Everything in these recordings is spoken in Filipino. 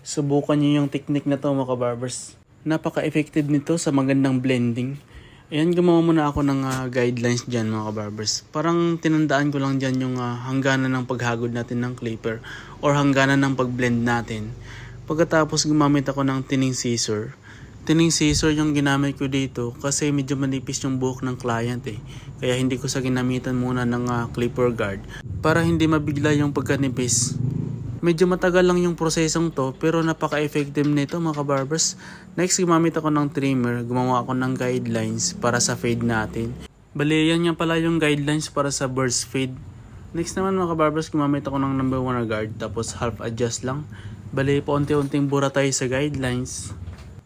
Subukan niyo yung technique na to mga kabarbers. Napaka-effective nito sa magandang blending. Ayan, gumawa muna ako ng guidelines dyan mga kabarbers. Parang tinandaan ko lang dyan yung hangganan ng paghagod natin ng clipper or hangganan ng pag-blend natin. Pagkatapos gumamit ako ng tinning scissor. Tinning scissor yung ginamit ko dito kasi medyo manipis yung buhok ng client eh. Kaya hindi ko sa ginamitan muna ng clipper guard para hindi mabigla yung pagkanipis. Medyo matagal lang yung prosesong to pero napaka-effective nito mga kabarbers. Next, gumamit ako ng trimmer. Gumawa ako ng guidelines para sa fade natin. Bali, yan nga pala yung guidelines para sa burst fade. Next naman mga kabarbers, gumamit ako ng number 1 na guard tapos half adjust lang. Bali, paunti-unting bura tayo sa guidelines.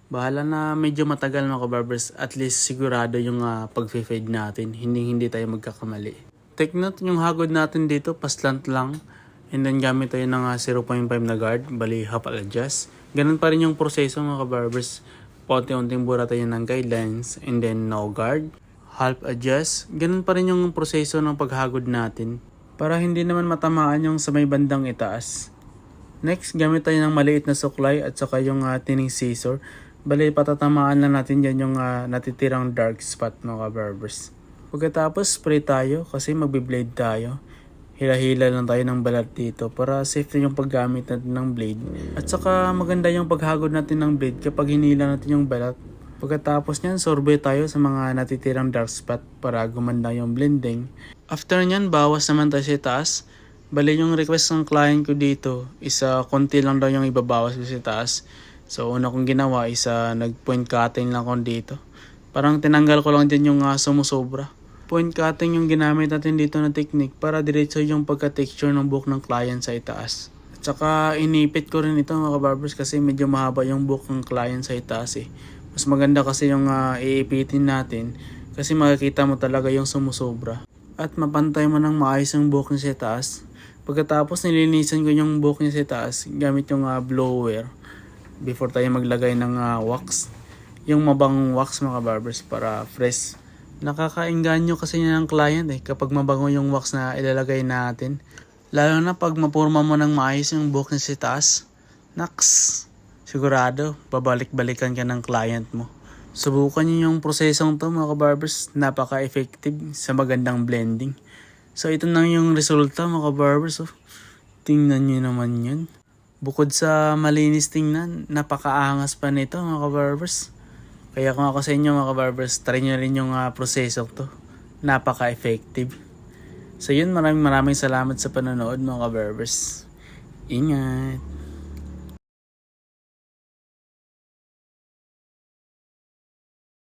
Bahala na medyo matagal mga kabarbers, at least sigurado yung pag-fade natin. Hindi tayo magkakamali. Take note, yung hagod natin dito, paslant lang. And then gamit tayo ng 0.5 na guard, bali half adjust. Ganun pa rin yung proseso mga kabarbers. Paunti-unting bura tayo ng guidelines and then no guard, half adjust. Ganun pa rin yung proseso ng paghagod natin para hindi naman matamaan yung sa may bandang itaas. Next, gamit tayo ng maliit na suklay at saka yung tinning scissor. Bali patatamaan na natin dyan yung natitirang dark spot mga kabarbers. Pagkatapos spray tayo kasi magbe-blade tayo. Hila-hila lang tayo ng balat dito para safe yung paggamit natin ng blade. At saka maganda yung paghagod natin ng blade kapag hinila natin yung balat. Pagkatapos nyan, sorbet tayo sa mga natitirang dark spot para gumanda yung blending. After nyan, bawas naman tayo sa taas. Bali yung request ng client ko dito, konti lang daw yung ibabawas ko sa taas. So una kong ginawa, nag-point cutting lang ko dito. Parang tinanggal ko lang din yung sumusobra. Point cutting yung ginamit natin dito na technique para diretso yung pagka-texture ng buhok ng client sa itaas. At saka inipit ko rin ito mga kabarbers kasi medyo mahaba yung buhok ng client sa itaas eh. Mas maganda kasi yung iipitin natin kasi makikita mo talaga yung sumusobra. At mapantay mo ng maayos yung buhok niya sa itaas. Pagkatapos nilinisan ko yung buhok niya sa itaas gamit yung blower before tayo maglagay ng wax. Yung mabang wax mga kabarbers para fresh. Nakakaengganyo kasi niya ng client eh kapag mabango yung wax na ilalagay natin. Lalo na pag mapurma mo ng maayos yung buhok niya sa taas. Naks! Sigurado, babalik-balikan ka ng client mo. Subukan niyo yung prosesong to mga kabarbers. Napaka-effective sa magandang blending. So ito na yung resulta mga kabarbers. Oh. Tingnan niyo naman yun. Bukod sa malinis tingnan, napakaangas pa nito mga kabarbers. Kaya kung ako sa inyo mga kabarbers, try nyo rin yung proseso to. Napaka-effective. So yun, maraming salamat sa panonood mga kabarbers. Ingat!